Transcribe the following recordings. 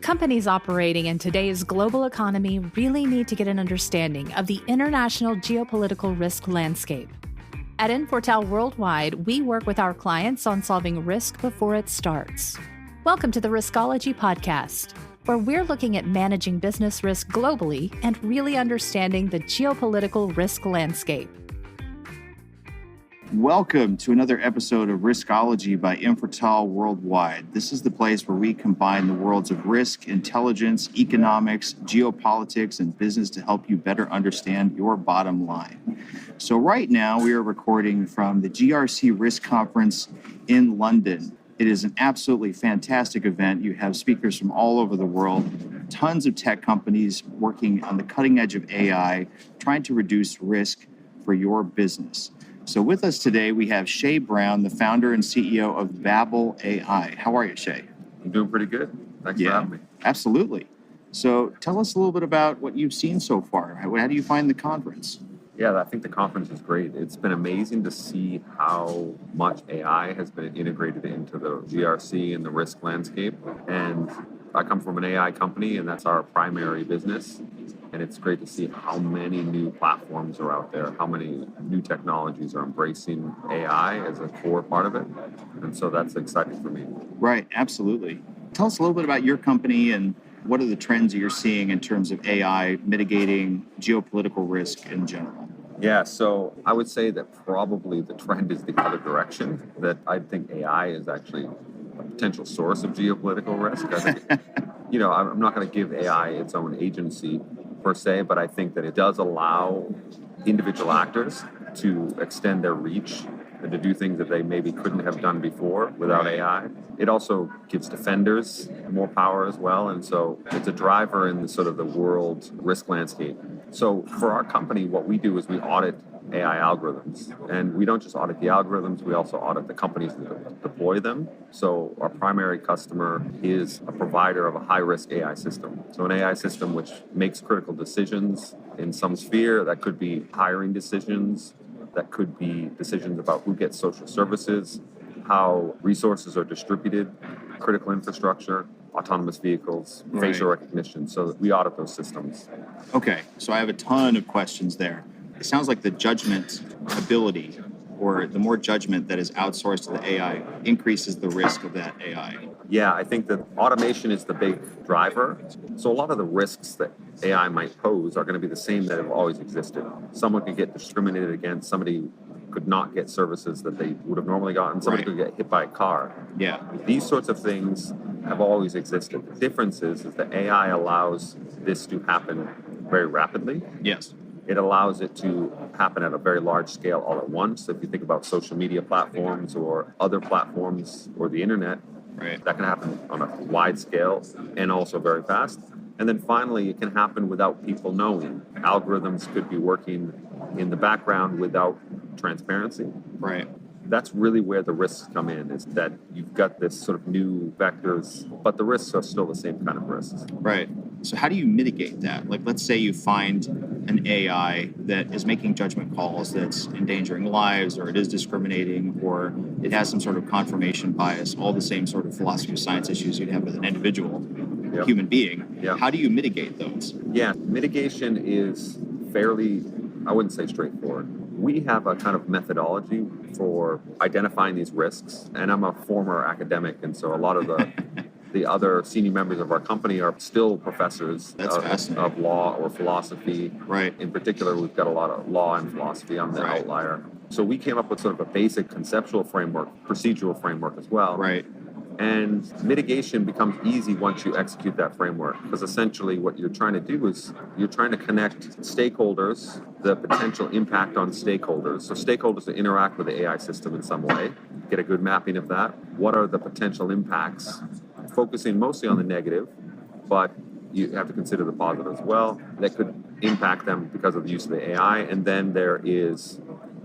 Companies operating in today's global economy really need to get an understanding of the international geopolitical risk landscape. At Infortal Worldwide, we work with our clients on solving risk before it starts. Welcome to the Riskology podcast, where we're looking at managing business risk globally and really understanding the geopolitical risk landscape. Welcome to another episode of Riskology by Infortal Worldwide. This is the place where we combine the worlds of risk, intelligence, economics, geopolitics, and business to help you better understand your bottom line. So right now we are recording from the GRC Risk Conference in London. It is an absolutely fantastic event. You have speakers from all over the world, tons of tech companies working on the cutting edge of AI, trying to reduce risk for your business. So with us today, we have Shea Brown, the founder and CEO of BABL AI. How are you, Shea? I'm doing pretty good. Thanks for having me. Absolutely. So tell us a little bit about what you've seen so far. How do you find the conference? Yeah, I think the conference is great. It's been amazing to see how much AI has been integrated into the GRC and the risk landscape. And I come from an AI company, and that's our primary business. And it's great to see how many new platforms are out there, how many new technologies are embracing AI as a core part of it. And so that's exciting for me. Right, absolutely. Tell us a little bit about your company and what are the trends you're seeing in terms of AI mitigating geopolitical risk in general? Yeah, so I would say that probably the trend is the other direction, that I think AI is actually a potential source of geopolitical risk. I think, I'm not going to give AI its own agency per se, but I think that it does allow individual actors to extend their reach and to do things that they maybe couldn't have done before without AI. It also gives defenders more power as well, and so it's a driver in the sort of the world risk landscape. So for our company, what we do is we audit AI algorithms, and we don't just audit the algorithms, we also audit the companies that deploy them. So our primary customer is a provider of a high-risk AI system. So an AI system which makes critical decisions in some sphere. That could be hiring decisions, that could be decisions about who gets social services, how resources are distributed, critical infrastructure, autonomous vehicles, facial recognition. So we audit those systems. Okay, so I have a ton of questions there. It sounds like the judgment ability, or the more judgment that is outsourced to the AI, increases the risk of that AI. Yeah, I think that automation is the big driver. So a lot of the risks that AI might pose are going to be the same that have always existed. Someone could get discriminated against, somebody could not get services that they would have normally gotten, somebody could get hit by a car. Yeah. These sorts of things have always existed. The difference is that AI allows this to happen very rapidly. Yes. It allows it to happen at a very large scale all at once. If you think about social media platforms or other platforms or the internet, that can happen on a wide scale and also very fast. And then finally, it can happen without people knowing. Algorithms could be working in the background without transparency. Right. That's really where the risks come in, is that you've got this sort of new vectors, but the risks are still the same kind of risks. Right. So how do you mitigate that? Like, let's say you find an AI that is making judgment calls that's endangering lives, or it is discriminating, or it has some sort of confirmation bias, all the same sort of philosophy of science issues you'd have with an individual human being. How do you mitigate those? Yeah, mitigation is fairly, I wouldn't say straightforward. We have a kind of methodology for identifying these risks, and I'm a former academic, and so a lot of the other senior members of our company are still professors of law or philosophy. Right. In particular, we've got a lot of law and philosophy on the outlier. So we came up with sort of a basic conceptual framework, procedural framework as well. Right. And mitigation becomes easy once you execute that framework, because essentially what you're trying to do is you're trying to connect stakeholders, the potential impact on stakeholders. So stakeholders that interact with the AI system in some way, get a good mapping of that. What are the potential impacts? Focusing mostly on the negative, but you have to consider the positive as well. That could impact them because of the use of the AI. And then there is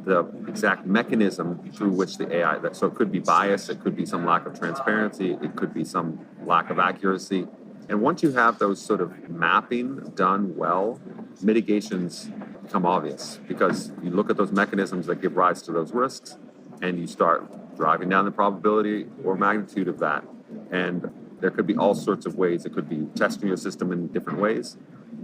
the exact mechanism through which the AI, so it could be bias, it could be some lack of transparency, it could be some lack of accuracy. And once you have those sort of mapping done well, mitigations become obvious, because you look at those mechanisms that give rise to those risks and you start driving down the probability or magnitude of that. And there could be all sorts of ways. It could be testing your system in different ways.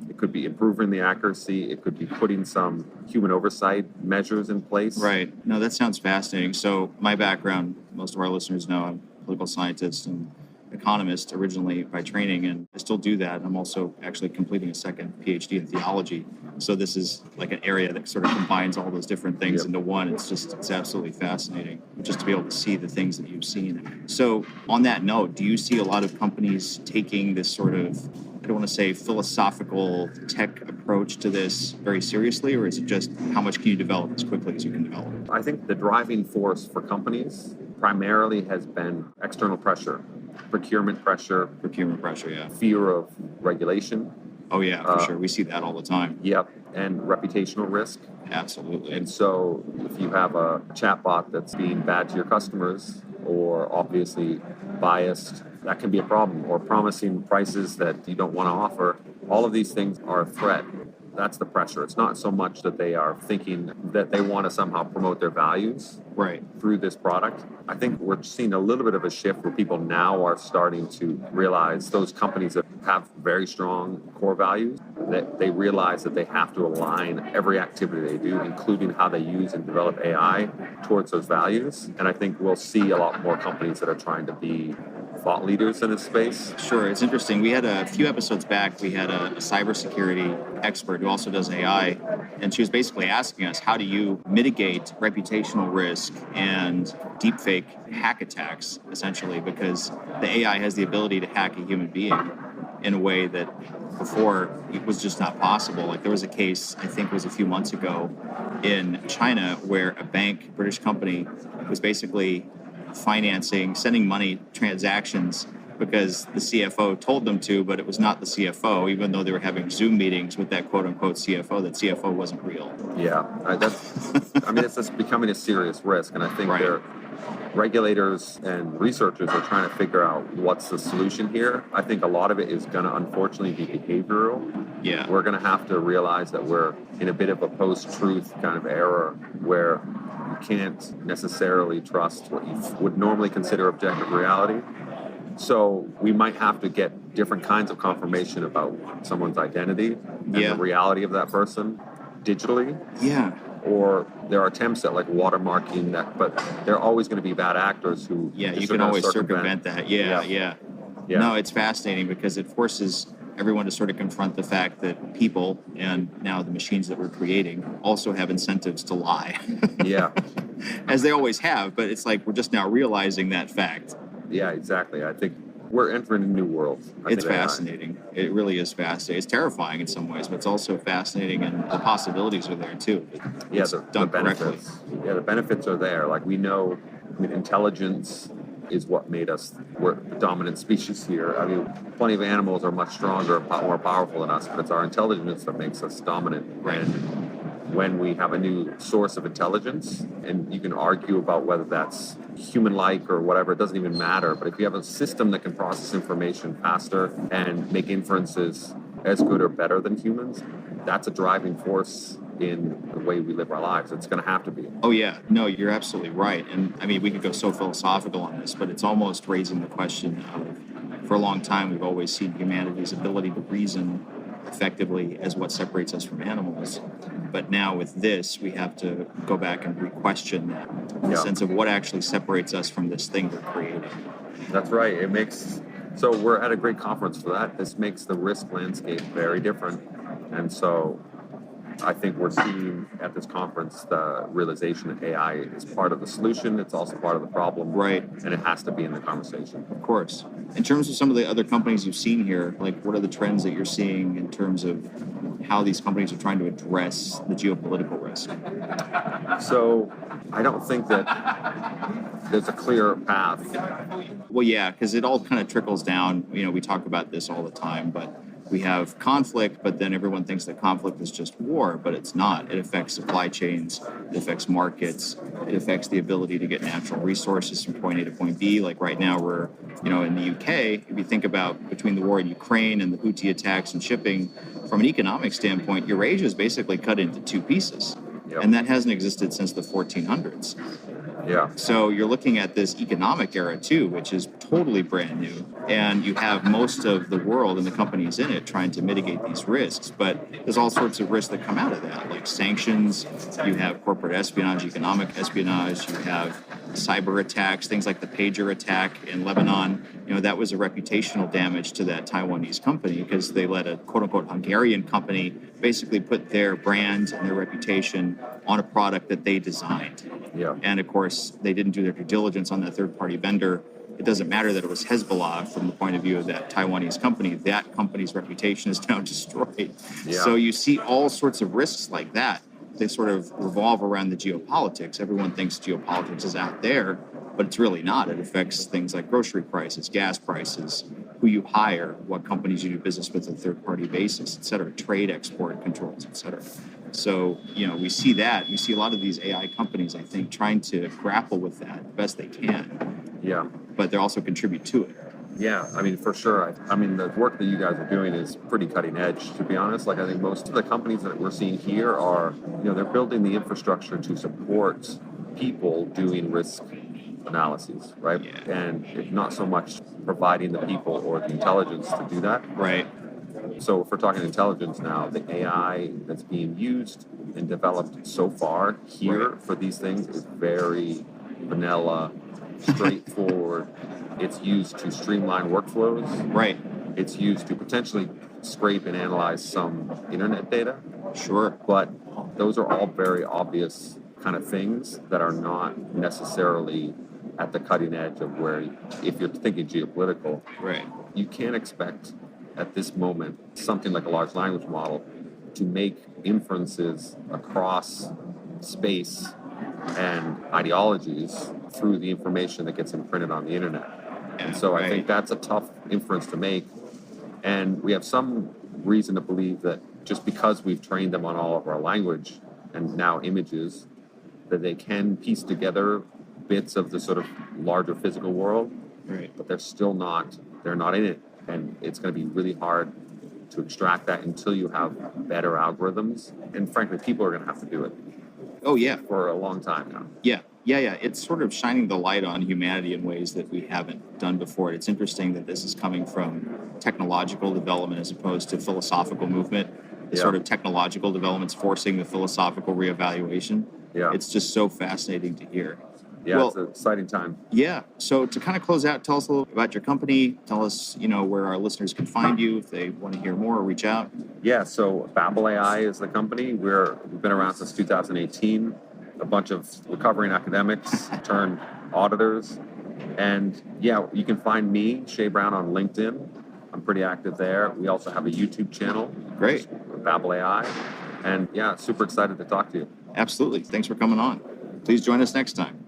It could be improving the accuracy. It could be putting some human oversight measures in place. Right. No, that sounds fascinating. So my background, most of our listeners know I'm a political scientist and economist originally by training, and I still do that. I'm also actually completing a second PhD in theology. So this is like an area that sort of combines all those different things into one. It's absolutely fascinating just to be able to see the things that you've seen. So on that note, do you see a lot of companies taking this sort of, I don't want to say philosophical tech approach to this very seriously, or is it just how much can you develop as quickly as you can develop? I think the driving force for companies primarily has been external pressure, procurement pressure, yeah. fear of regulation. Oh, yeah, for sure. We see that all the time. Yep, and reputational risk. Absolutely. And so if you have a chatbot that's being bad to your customers or obviously biased, that can be a problem, or promising prices that you don't want to offer. All of these things are a threat. That's the pressure. It's not so much that they are thinking that they want to somehow promote their values through this product. I think we're seeing a little bit of a shift where people now are starting to realize, those companies that have very strong core values, that they realize that they have to align every activity they do, including how they use and develop AI, towards those values. And I think we'll see a lot more companies that are trying to be thought leaders in this space. Sure, it's interesting. We had a few episodes back, we had a cybersecurity expert who also does AI, and she was basically asking us, how do you mitigate reputational risk and deepfake hack attacks, essentially, because the AI has the ability to hack a human being in a way that before it was just not possible. Like there was a case, I think it was a few months ago in China, where a bank, British company, was basically sending money transactions because the CFO told them to, but it was not the CFO, even though they were having Zoom meetings with that quote-unquote CFO. That CFO wasn't real. Yeah, it's just becoming a serious risk, and I think regulators and researchers are trying to figure out what's the solution here. I think a lot of it is going to unfortunately be behavioral. Yeah. We're going to have to realize that we're in a bit of a post-truth kind of era where you can't necessarily trust what you would normally consider objective reality. So we might have to get different kinds of confirmation about someone's identity and the reality of that person digitally. Yeah. Or there are attempts at like watermarking that, but there are always going to be bad actors who you can always circumvent that. Yeah. No, it's fascinating because it forces everyone to sort of confront the fact that people, and now the machines that we're creating, also have incentives to lie. Yeah. As they always have, but it's like we're just now realizing that fact. Yeah, exactly. I think we're entering a new world. It's fascinating. It really is fascinating. It's terrifying in some ways, but it's also fascinating, and the possibilities are there too. The benefits. Yeah, the benefits are there. Like we know, intelligence is what made us, we're the dominant species here. I mean, plenty of animals are much stronger, more powerful than us, but it's our intelligence that makes us dominant. Right. And when we have a new source of intelligence, and you can argue about whether that's human-like or whatever, it doesn't even matter. But if you have a system that can process information faster and make inferences as good or better than humans, that's a driving force in the way we live our lives. It's going to have to be. Oh, yeah. No, you're absolutely right. And I mean, we could go so philosophical on this, but it's almost raising the question of, for a long time, we've always seen humanity's ability to reason effectively as what separates us from animals. But now with this, we have to go back and re-question that, in the sense of what actually separates us from this thing we're creating. That's right. So we're at a great conference for that. This makes the risk landscape very different. And so I think we're seeing at this conference the realization that AI is part of the solution. It's also part of the problem. Right. And it has to be in the conversation. Of course. In terms of some of the other companies you've seen here, like what are the trends that you're seeing in terms of how these companies are trying to address the geopolitical risk? So I don't think that there's a clear path. Well, yeah, because it all kind of trickles down. We talk about this all the time, but we have conflict, but then everyone thinks that conflict is just war, but it's not. It affects supply chains, it affects markets, it affects the ability to get natural resources from point A to point B. Like right now we're, in the UK, if you think about between the war in Ukraine and the Houthi attacks and shipping, from an economic standpoint, Eurasia is basically cut into two pieces. Yep. And that hasn't existed since the 1400s. Yeah. So you're looking at this economic era too, which is totally brand new. And you have most of the world and the companies in it trying to mitigate these risks. But there's all sorts of risks that come out of that, like sanctions, you have corporate espionage, economic espionage, you have cyber attacks, things like the pager attack in Lebanon. That was a reputational damage to that Taiwanese company because they let a quote unquote Hungarian company basically put their brand and their reputation on a product that they designed. Yeah. And of course, they didn't do their due diligence on that third-party vendor. It doesn't matter that it was Hezbollah from the point of view of that Taiwanese company. That company's reputation is now destroyed. Yeah. So you see all sorts of risks like that. They sort of revolve around the geopolitics. Everyone thinks geopolitics is out there, but it's really not. It affects things like grocery prices, gas prices, who you hire, what companies you do business with on a third-party basis, et cetera, trade, export controls, et cetera. So, we see that. We see a lot of these AI companies, I think, trying to grapple with that the best they can. Yeah. But they also contribute to it. Yeah, for sure. The work that you guys are doing is pretty cutting edge, to be honest. I think most of the companies that we're seeing here are, they're building the infrastructure to support people doing risk analyses, right? Yeah. And it's not so much providing the people or the intelligence to do that. Right. So if we're talking intelligence now, the AI that's being used and developed so far here for these things is very vanilla, straightforward. It's used to streamline workflows. Right. It's used to potentially scrape and analyze some internet data. Sure. But those are all very obvious kind of things that are not necessarily at the cutting edge of where, if you're thinking geopolitical, Right. you can't expect at this moment something like a large language model to make inferences across space and ideologies through the information that gets imprinted on the internet. And so I think that's a tough inference to make. And we have some reason to believe that just because we've trained them on all of our language and now images, that they can piece together bits of the sort of larger physical world, Right. but they're not in it. And it's going to be really hard to extract that until you have better algorithms. And frankly, people are going to have to do it. Oh, yeah. For a long time now. Yeah. It's sort of shining the light on humanity in ways that we haven't done before. It's interesting that this is coming from technological development as opposed to philosophical movement. The sort of technological developments forcing the philosophical reevaluation. Yeah. It's just so fascinating to hear. Yeah, it's an exciting time. Yeah. So to kind of close out, tell us a little about your company. Tell us, where our listeners can find you if they want to hear more or reach out. Yeah, so BABL AI is the company. We've been around since 2018. A bunch of recovering academics turned auditors. And yeah, you can find me, Shea Brown, on LinkedIn. I'm pretty active there. We also have a YouTube channel. Great. BABL AI. And yeah, super excited to talk to you. Absolutely. Thanks for coming on. Please join us next time.